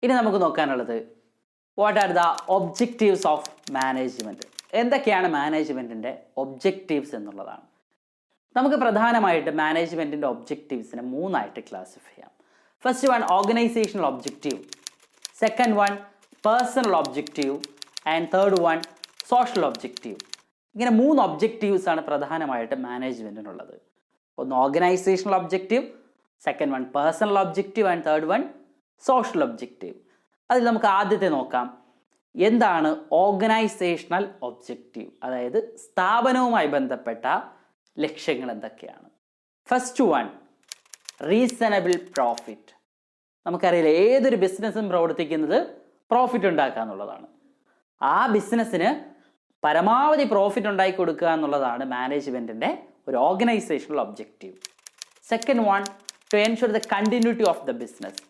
ഇനി നമുക്ക് നോക്കാനുള്ളത് what are the objectives of management. എന്തൊക്കെയാണ് മാനേജ്മെൻറ്റിൻ്റെ ഒബ്ജക്റ്റീവ്സ് എന്നുള്ളതാണ്. നമുക്ക് പ്രധാനമായിട്ട് മാനേജ്മെൻറ്റിൻ്റെ ഒബ്ജക്റ്റീവ്സിനെ മൂന്നായിട്ട് ക്ലാസിഫൈ ചെയ്യാം. First one organisational objective, second one personal objective and third one social objective. ഇങ്ങനെ മൂന്ന് ഒബ്ജക്റ്റീവ്സ് ആണ് പ്രധാനമായിട്ട് മാനേജ്മെൻറ്റിനുള്ളത്. ഒന്ന് organisational objective, second one personal objective and third one social objective. അതിൽ നമുക്ക് ആദ്യത്തെ നോക്കാം. എന്താണ് ഓർഗനൈസേഷണൽ ഒബ്ജക്റ്റീവ്? അതായത് സ്ഥാപനവുമായി ബന്ധപ്പെട്ട ലക്ഷ്യങ്ങൾ എന്തൊക്കെയാണ്? First one reasonable profit. നമുക്കറിയില്ല, ഏതൊരു ബിസിനസ്സും പ്രവർത്തിക്കുന്നത് പ്രോഫിറ്റ് ഉണ്ടാക്കുക എന്നുള്ളതാണ്. ആ ബിസിനസ്സിന് പരമാവധി പ്രോഫിറ്റ് ഉണ്ടാക്കി കൊടുക്കുക എന്നുള്ളതാണ് മാനേജ്മെൻറ്റിൻ്റെ ഒരു organisational objective. Second one two ensure the continuity of the business.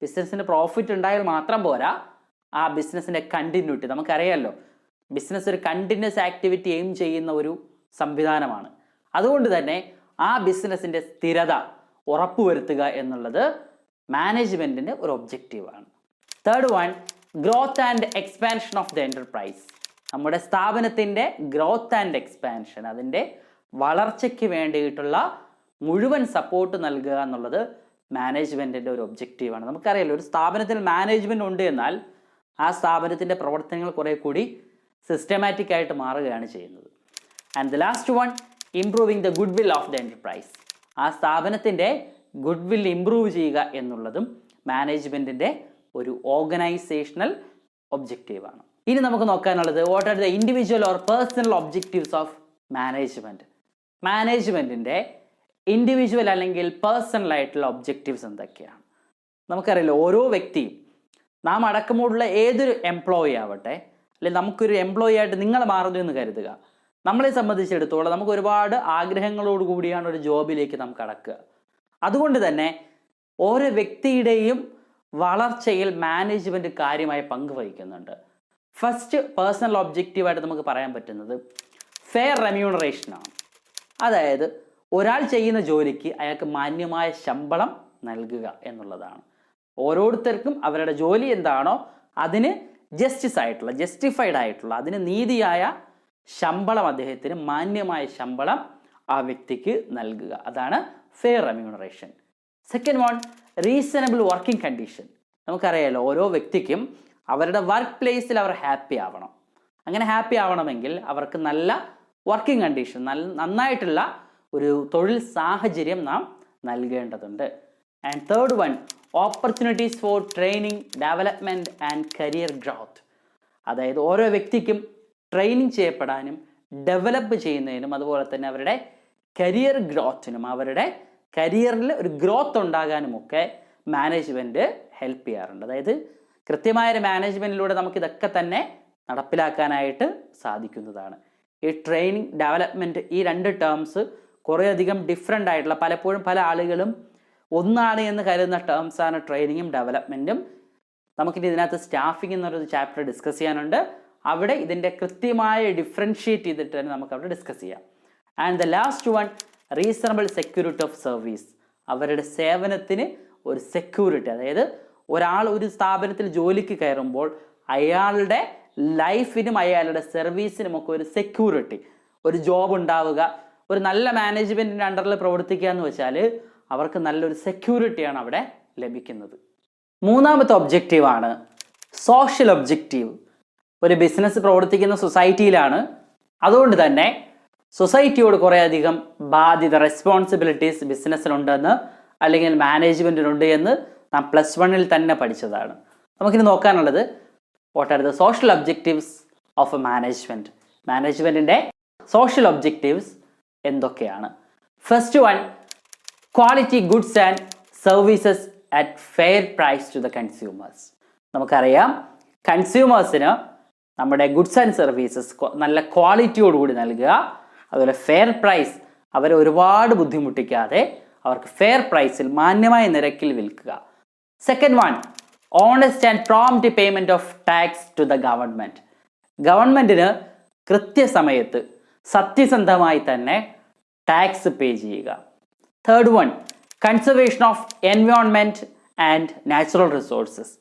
ബിസിനസ്സിന് പ്രോഫിറ്റ് ഉണ്ടായാൽ മാത്രം പോരാ, ആ ബിസിനസ്സിൻ്റെ കണ്ടിന്യൂറ്റി. നമുക്കറിയാമല്ലോ, ബിസിനസ് ഒരു കണ്ടിന്യൂസ് ആക്ടിവിറ്റി എയിം ചെയ്യുന്ന ഒരു സംവിധാനമാണ്. അതുകൊണ്ട് തന്നെ ആ ബിസിനസ്സിൻ്റെ സ്ഥിരത ഉറപ്പുവരുത്തുക എന്നുള്ളത് മാനേജ്മെൻറ്റിൻ്റെ ഒരു ഒബ്ജക്റ്റീവാണ്. Third one growth and expansion of the enterprise. നമ്മുടെ സ്ഥാപനത്തിൻ്റെ ഗ്രോത്ത് ആൻഡ് എക്സ്പാൻഷൻ, അതിൻ്റെ വളർച്ചയ്ക്ക് വേണ്ടിയിട്ടുള്ള മുഴുവൻ സപ്പോർട്ട് നൽകുക എന്നുള്ളത് മാനേജ്മെൻറ്റിൻ്റെ ഒരു ഒബ്ജക്റ്റീവാണ്. നമുക്കറിയാലോ, ഒരു സ്ഥാപനത്തിൽ മാനേജ്മെൻറ്റ് ഉണ്ട് എന്നാൽ ആ സ്ഥാപനത്തിൻ്റെ പ്രവർത്തനങ്ങൾ കുറേ കൂടി സിസ്റ്റമാറ്റിക് ആയിട്ട് മാറുകയാണ് ചെയ്യുന്നത്. And the last one improving the good will of the enterprise. ആ സ്ഥാപനത്തിൻ്റെ ഗുഡ് വിൽ ഇംപ്രൂവ് ചെയ്യുക എന്നുള്ളതും മാനേജ്മെൻറ്റിൻ്റെ ഒരു ഓർഗനൈസേഷണൽ ഒബ്ജക്റ്റീവാണ്. ഇനി നമുക്ക് നോക്കാനുള്ളത് what are the individual or personal objectives of management. മാനേജ്മെൻറ്റിൻ്റെ ഇൻഡിവിജ്വൽ അല്ലെങ്കിൽ പേഴ്സണൽ ആയിട്ടുള്ള ഒബ്ജക്റ്റീവ്സ് എന്തൊക്കെയാണ്? നമുക്കറിയില്ല, ഓരോ വ്യക്തിയും, നാം അടക്കമുള്ള ഏതൊരു എംപ്ലോയി ആവട്ടെ, അല്ലെങ്കിൽ നമുക്കൊരു എംപ്ലോയി ആയിട്ട് നിങ്ങൾ മാറുന്നു എന്ന് കരുതുക. നമ്മളെ സംബന്ധിച്ചിടത്തോളം നമുക്ക് ഒരുപാട് ആഗ്രഹങ്ങളോട് കൂടിയാണ് ഒരു ജോബിലേക്ക് നാം കടക്കുക. അതുകൊണ്ട് തന്നെ ഓരോ വ്യക്തിയുടെയും വളർച്ചയിൽ മാനേജ്മെൻറ്റ് കാര്യമായി പങ്കുവഹിക്കുന്നുണ്ട്. ഫസ്റ്റ് പേഴ്സണൽ ഒബ്ജക്റ്റീവായിട്ട് നമുക്ക് പറയാൻ പറ്റുന്നത് ഫെയർ റെമ്യൂണറേഷനാണ്. അതായത് ഒരാൾ ചെയ്യുന്ന ജോലിക്ക് അയാൾക്ക് മാന്യമായ ശമ്പളം നൽകുക എന്നുള്ളതാണ്. ഓരോരുത്തർക്കും അവരുടെ ജോലി എന്താണോ അതിന് ജസ്റ്റിഫൈഡ് ആയിട്ടുള്ള, അതിന് നീതിയായ ശമ്പളം, അദ്ദേഹത്തിന് മാന്യമായ ശമ്പളം ആ വ്യക്തിക്ക് നൽകുക. അതാണ് fair remuneration. Second one reasonable working condition. നമുക്കറിയാലോ, ഓരോ വ്യക്തിക്കും അവരുടെ വർക്ക് പ്ലേസിൽ അവർ ഹാപ്പി ആവണം. അങ്ങനെ ഹാപ്പി ആവണമെങ്കിൽ അവർക്ക് നല്ല വർക്കിംഗ് കണ്ടീഷൻ, നന്നായിട്ടുള്ള ഒരു തൊഴിൽ സാഹചര്യം നാം നൽകേണ്ടതുണ്ട്. And third one opportunities for training, development and career growth. അതായത് ഓരോ വ്യക്തിക്കും ട്രെയിനിങ് ചെയ്യപ്പെടാനും ഡെവലപ്പ് ചെയ്യുന്നതിനും അതുപോലെ തന്നെ അവരുടെ കരിയർ ഗ്രോത്തിനും, അവരുടെ കരിയറിൽ ഒരു ഗ്രോത്ത് ഉണ്ടാകാനുമൊക്കെ മാനേജ്മെൻറ്റ് ഹെൽപ്പ് ചെയ്യാറുണ്ട്. അതായത് കൃത്യമായൊരു മാനേജ്മെൻറ്റിലൂടെ നമുക്കിതൊക്കെ തന്നെ നടപ്പിലാക്കാനായിട്ട് സാധിക്കുന്നതാണ്. ഈ ട്രെയിനിങ്, ഡെവലപ്മെൻറ്റ്, ഈ രണ്ട് ടേംസ് കുറേയധികം ഡിഫറെൻ്റ് ആയിട്ടുള്ള, പലപ്പോഴും പല ആളുകളും ഒന്നാണ് എന്ന് കരുതുന്ന ടേംസാണ് ട്രെയിനിങ്ങും ഡെവലപ്മെൻറ്റും. നമുക്കിനി ഇതിനകത്ത് സ്റ്റാഫിംഗ് എന്നൊരു ചാപ്റ്റർ ഡിസ്കസ് ചെയ്യാനുണ്ട്. അവിടെ ഇതിൻ്റെ കൃത്യമായ ഡിഫറൻഷ്യേറ്റ് ചെയ്തിട്ട് തന്നെ നമുക്ക് അവിടെ ഡിസ്കസ് ചെയ്യാം. And the last one reasonable security of service. അവരുടെ സേവനത്തിന് ഒരു സെക്യൂരിറ്റി, അതായത് ഒരാൾ ഒരു സ്ഥാപനത്തിൽ ജോലിക്ക് കയറുമ്പോൾ അയാളുടെ ലൈഫിനും അയാളുടെ സർവീസിനുമൊക്കെ ഒരു സെക്യൂരിറ്റി, ഒരു ജോബ് ഉണ്ടാവുക. ഒരു നല്ല മാനേജ്മെൻറ്റിൻ്റെ അണ്ടറിൽ പ്രവർത്തിക്കുക എന്ന് വെച്ചാൽ അവർക്ക് നല്ലൊരു സെക്യൂരിറ്റിയാണ് അവിടെ ലഭിക്കുന്നത്. മൂന്നാമത്തെ ഒബ്ജക്റ്റീവാണ് സോഷ്യൽ ഒബ്ജക്റ്റീവ്. ഒരു ബിസിനസ് പ്രവർത്തിക്കുന്ന സൊസൈറ്റിയിലാണ്. അതുകൊണ്ട് തന്നെ സൊസൈറ്റിയോട് കുറേയധികം ബാധ്യത, റെസ്പോൺസിബിലിറ്റീസ് ബിസിനസ്സിനുണ്ടെന്ന് അല്ലെങ്കിൽ മാനേജ്മെൻറ്റിനുണ്ട് എന്ന് നാം +1 തന്നെ പഠിച്ചതാണ്. നമുക്കിനി നോക്കാനുള്ളത് what are the social objectives of a management. മാനേജ്മെൻറ്റിൻ്റെ സോഷ്യൽ ഒബ്ജക്റ്റീവ്സ് എന്തൊക്കെയാണ്? First one quality goods and services at fair price to the consumers. നമുക്കറിയാം, കൺസ്യൂമേഴ്സിന് നമ്മുടെ ഗുഡ്സ് ആൻഡ് സർവീസസ് നല്ല ക്വാളിറ്റിയോടുകൂടി നൽകുക. അതുപോലെ ഫെയർ പ്രൈസ്, അവരെ ഒരുപാട് ബുദ്ധിമുട്ടിക്കാതെ അവർക്ക് ഫെയർ പ്രൈസിൽ, മാന്യമായ നിരക്കിൽ വിൽക്കുക. Second one honest and prompt payment of tax to the government. ഗവൺമെൻറ്റിന് കൃത്യസമയത്ത് സത്യസന്ധമായി തന്നെ ടാക്സ് പേ ചെയ്യുക. Third one conservation of environment and natural resources.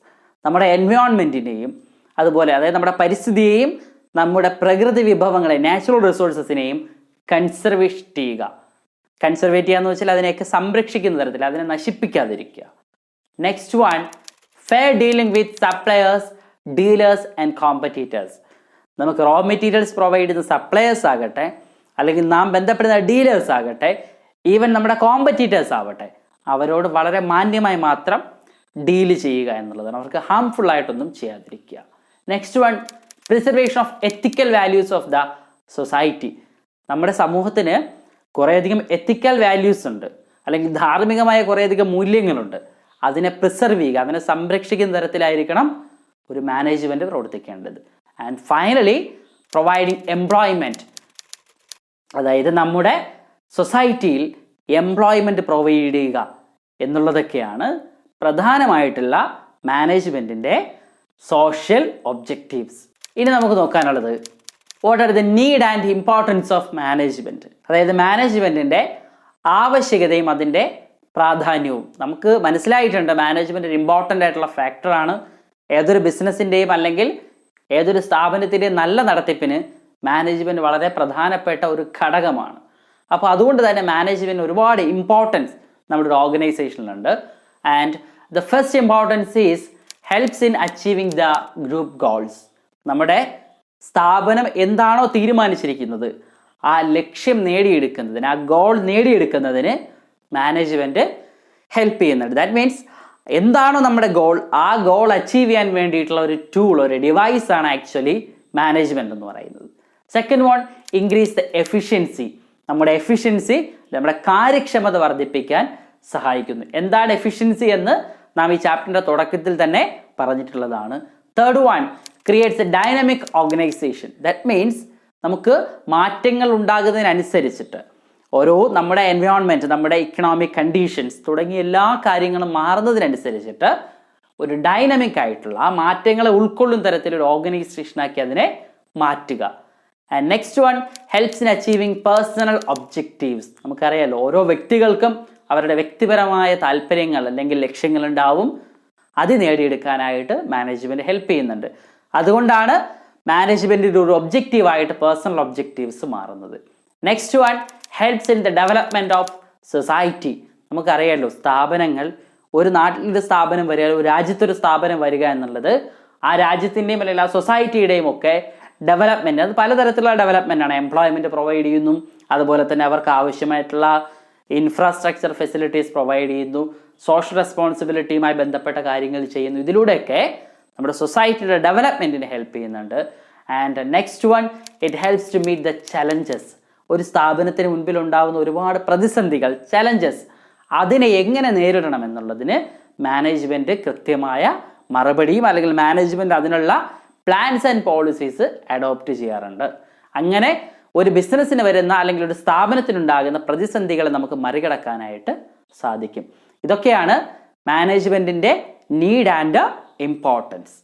നമ്മുടെ എൻവയോൺമെൻറ്റിനെയും അതുപോലെ അതായത് നമ്മുടെ പരിസ്ഥിതിയെയും നമ്മുടെ പ്രകൃതി വിഭവങ്ങളെ നാച്ചുറൽ റിസോഴ്സസിനെയും കൺസർവേറ്റ് ചെയ്യുക. കൺസർവേറ്റ് ചെയ്യുക എന്ന് വെച്ചാൽ അതിനെയൊക്കെ സംരക്ഷിക്കുന്ന തരത്തിൽ, അതിനെ നശിപ്പിക്കാതിരിക്കുക. Next one, fair dealing with suppliers, dealers and competitors. നമുക്ക് റോ മെറ്റീരിയൽസ് പ്രൊവൈഡ് ചെയ്യുന്ന സപ്ലയേഴ്സ് ആകട്ടെ, അല്ലെങ്കിൽ നാം ബന്ധപ്പെടുന്ന ഡീലേഴ്സ് ആകട്ടെ, ഈവൻ നമ്മുടെ കോമ്പറ്റീറ്റേഴ്സ് ആവട്ടെ, അവരോട് വളരെ മാന്യമായി മാത്രം ഡീല് ചെയ്യുക എന്നുള്ളതാണ്. അവർക്ക് ഹാംഫുൾ ആയിട്ടൊന്നും ചെയ്യാതിരിക്കുക. Next one, preservation of ethical values of the society. നമ്മുടെ സമൂഹത്തിന് കുറേയധികം എത്തിക്കൽ വാല്യൂസ് ഉണ്ട്, അല്ലെങ്കിൽ ധാർമ്മികമായ കുറേയധികം മൂല്യങ്ങളുണ്ട്. അതിനെ പ്രിസർവ് ചെയ്യുക, അതിനെ സംരക്ഷിക്കുന്ന തരത്തിലായിരിക്കണം ഒരു മാനേജ്മെൻറ്റ് പ്രവർത്തിക്കേണ്ടത്. And finally, providing employment. അതായത് നമ്മുടെ സൊസൈറ്റിയിൽ എംപ്ലോയ്മെൻറ്റ് പ്രൊവൈഡ് ചെയ്യുക എന്നുള്ളതൊക്കെയാണ് പ്രധാനമായിട്ടുള്ള മാനേജ്മെൻറ്റിൻ്റെ സോഷ്യൽ ഒബ്ജക്റ്റീവ്സ്. ഇനി നമുക്ക് നോക്കാനുള്ളത് what are the need and importance of management. അതായത് മാനേജ്മെൻറ്റിൻ്റെ ആവശ്യകതയും അതിൻ്റെ പ്രാധാന്യവും. നമുക്ക് മനസ്സിലായിട്ടുണ്ട് മാനേജ്മെൻറ്റ് ഒരു ഇമ്പോർട്ടൻ്റ് ആയിട്ടുള്ള ഫാക്ടറാണ്. ഏതൊരു ബിസിനസ്സിൻ്റെയും അല്ലെങ്കിൽ ഏതൊരു സ്ഥാപനത്തിൻ്റെയും നല്ല നടത്തിപ്പിന് മാനേജ്മെൻറ്റ് വളരെ പ്രധാനപ്പെട്ട ഒരു ഘടകമാണ്. അപ്പോൾ അതുകൊണ്ട് തന്നെ മാനേജ്മെൻറ്റ് ഒരുപാട് ഇമ്പോർട്ടൻസ് നമ്മുടെ ഒരു ഓർഗനൈസേഷനിലുണ്ട്. And the first importance is helps in achieving the group goals. നമ്മുടെ സ്ഥാപനം എന്താണോ തീരുമാനിച്ചിരിക്കുന്നത് ആ ലക്ഷ്യം നേടിയെടുക്കുന്നതിന്, ആ ഗോൾ നേടിയെടുക്കുന്നതിന് മാനേജ്മെൻറ്റ് ഹെൽപ്പ് ചെയ്യുന്നുണ്ട്. ദാറ്റ് മീൻസ് എന്താണോ നമ്മുടെ ഗോൾ, ആ ഗോൾ അച്ചീവ് ചെയ്യാൻ വേണ്ടിയിട്ടുള്ള ഒരു ടൂൾ, ഒരു ഡിവൈസ് ആണ് ആക്ച്വലി മാനേജ്മെൻറ്റ് എന്ന് പറയുന്നത്. Second one, increase the efficiency. നമ്മുടെ എഫിഷ്യൻസി, നമ്മുടെ കാര്യക്ഷമത വർദ്ധിപ്പിക്കാൻ സഹായിക്കുന്നു. എന്താണ് എഫിഷ്യൻസി എന്ന് നാം ഈ ചാപ്റ്ററിൻ്റെ തുടക്കത്തിൽ തന്നെ പറഞ്ഞിട്ടുള്ളതാണ്. Third one, creates A dynamic organisation. That means നമുക്ക് മാറ്റങ്ങൾ ഉണ്ടാകുന്നതിനനുസരിച്ചിട്ട് ഓരോ നമ്മുടെ എൻവയോൺമെൻറ്റ്, നമ്മുടെ ഇക്കണോമിക് കണ്ടീഷൻസ് തുടങ്ങിയ എല്ലാ കാര്യങ്ങളും മാറുന്നതിനനുസരിച്ചിട്ട് ഒരു ഡൈനാമിക് ആയിട്ടുള്ള ആ മാറ്റങ്ങളെ ഉൾക്കൊള്ളുന്ന തരത്തിലൊരു ഓർഗനൈസേഷനാക്കി അതിനെ മാറ്റുക. And next one, helps in achieving personal objectives. നമുക്കറിയാലോ ഓരോ വ്യക്തികൾക്കും അവരുടെ വ്യക്തിപരമായ താല്പര്യങ്ങൾ അല്ലെങ്കിൽ ലക്ഷ്യങ്ങളുണ്ടാവും. അത് നേടിയെടുക്കാനായിട്ട് മാനേജ്മെൻറ്റ് ഹെൽപ്പ് ചെയ്യുന്നുണ്ട്. അതുകൊണ്ടാണ് മാനേജ്മെൻറ്റിൻ്റെ ഒരു ഒബ്ജക്റ്റീവായിട്ട് പേഴ്സണൽ ഒബ്ജക്റ്റീവ്സ് മാറുന്നത്. Next one, helps in the development of society. നമുക്കറിയാമല്ലോ സ്ഥാപനങ്ങൾ, ഒരു നാട്ടിലൊരു സ്ഥാപനം വരിക, ഒരു രാജ്യത്തൊരു സ്ഥാപനം വരിക എന്നുള്ളത് ആ രാജ്യത്തിൻ്റെയും അല്ലെങ്കിൽ ആ സൊസൈറ്റിയുടെയും ഒക്കെ ഡെവലപ്മെൻറ്റ്, അത് പലതരത്തിലുള്ള ഡെവലപ്മെൻ്റ് ആണ്. എംപ്ലോയ്മെൻറ്റ് പ്രൊവൈഡ് ചെയ്യുന്നു, അതുപോലെ തന്നെ അവർക്ക് ആവശ്യമായിട്ടുള്ള ഇൻഫ്രാസ്ട്രക്ചർ ഫെസിലിറ്റീസ് പ്രൊവൈഡ് ചെയ്യുന്നു, സോഷ്യൽ റെസ്പോൺസിബിലിറ്റിയുമായി ബന്ധപ്പെട്ട കാര്യങ്ങൾ ചെയ്യുന്നു. ഇതിലൂടെയൊക്കെ നമ്മുടെ സൊസൈറ്റിയുടെ ഡെവലപ്മെൻറ്റിന് ഹെൽപ്പ് ചെയ്യുന്നുണ്ട്. And next one, it helps to meet the challenges. ഒരു സ്ഥാപനത്തിന് മുൻപിൽ ഉണ്ടാകുന്ന ഒരുപാട് പ്രതിസന്ധികൾ, ചലഞ്ചസ്, അതിനെ എങ്ങനെ നേരിടണം എന്നുള്ളതിന് മാനേജ്മെൻറ്റ് കൃത്യമായ മറുപടിയും അല്ലെങ്കിൽ മാനേജ്മെൻറ്റ് അതിനുള്ള പ്ലാൻസ് ആൻഡ് പോളിസീസ് അഡോപ്റ്റ് ചെയ്യാറുണ്ട്. അങ്ങനെ ഒരു ബിസിനസ്സിന് വരുന്ന അല്ലെങ്കിൽ ഒരു സ്ഥാപനത്തിനുണ്ടാകുന്ന പ്രതിസന്ധികളെ നമുക്ക് മറികടക്കാനായിട്ട് സാധിക്കും. ഇതൊക്കെയാണ് മാനേജ്മെൻറ്റിൻ്റെ നീഡ് ആൻഡ് ഇമ്പോർട്ടൻസ്.